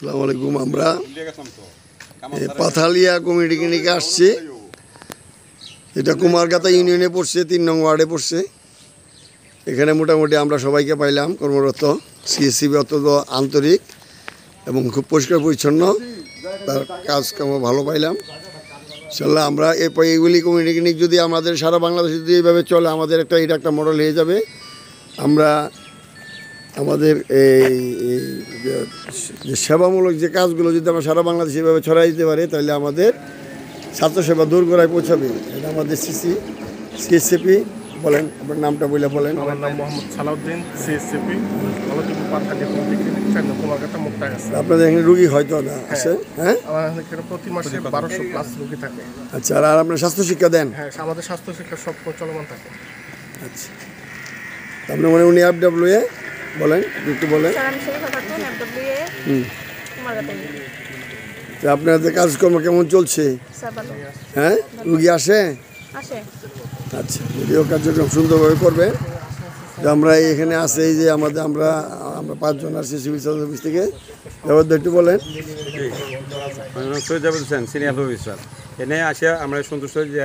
আসসালামু আলাইকুম। আমরা পাথালিয়া কমিউনিটি ক্লিনিকে আসছি। এটা কুমারগাতা ইউনিয়নে পড়ছে, 3 নং ওয়ার্ডে পড়ছে। এখানে মোটামুটি আমরা সবাইকে পাইলাম কর্মরত। সিএসসিবি অত্যন্ত আন্তরিক এবং খুব পরিষ্কার পরিচ্ছন্ন, তার কাজকর্ম ভালো পাইলাম। ইনশাল্লাহ আমরা এইগুলি কমিউনিটি ক্লিনিক যদি আমাদের সারা বাংলাদেশে যদি এইভাবে চলে, আমাদের এটা একটা মডেল হয়ে যাবে। আমরা আমাদের এই যে সেবামূলক যে কাজগুলো যদি আমরা সারা বাংলাদেশে এভাবে ছড়াই দিতে পারি, তাহলে আমাদের স্বাস্থ্যসেবা দোরগোড়ায় পৌঁছাবে। এটা আমাদের সিএসসিপি। বলেন আপনার নামটা বলে বলেন। আমার নাম মোহাম্মদ সালাউদ্দিন, সিএসসিপি, পাথালিয়া কমিউনিটি ক্লিনিক, 4 নং কুমারগাতা মুক্তাগাছা। আপনাদের এখানে রুগী হয়তো না আছে? হ্যাঁ, আমার এখানে প্রতি মাসে 1200 প্লাস রোগী থাকে। আচ্ছা, আর আপনার স্বাস্থ্য শিক্ষা দেন? হ্যাঁ, আমাদের স্বাস্থ্য শিক্ষা সব চলমান থাকে। আচ্ছা, আপনার মানে উনি FWA বলেন, একটু বলেন। আপনাদের কাজকর্ম কেমন চলছে? হ্যাঁ, রুগী আসে? আচ্ছা, যদিও কার্যক্রম সুন্দরভাবে করবে। আমরা এখানে আছে এই যে আমরা 5 জন আসছি সিভিল সার্জন অফিস থেকে। একটু বলেন। Syed Jabed Hossain, senior officer. এনে আসিয়া আমরা সন্তুষ্ট যে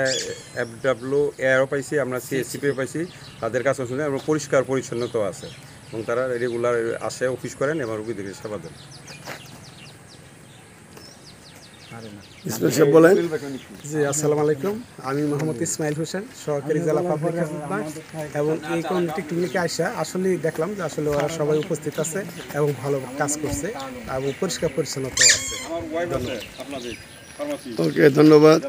FWA পাইছি, আমরা সিএসসিপিও পাইছি। তাদের কাছে শুনে আমরা পরিষ্কার পরিচ্ছন্নতাও আছে এবং তারা রেগুলার আসে, অফিস করেন এবং রোগীদেরকে সেবা দেন। বলেন। জি, আসসালামু আলাইকুম। আমি মোহাম্মদ ইসমাইল হোসেন, সহকারী জেলা পাবলিক হেলথ নার্স। এবং এই কমিউনিটি ক্লিনিকে আসা আসলেই দেখলাম যে আসলে ওরা সবাই উপস্থিত আছে এবং ভালো কাজ করছে এবং পরিষ্কার পরিচ্ছন্নতাও আছে। ওকে, ধন্যবাদ।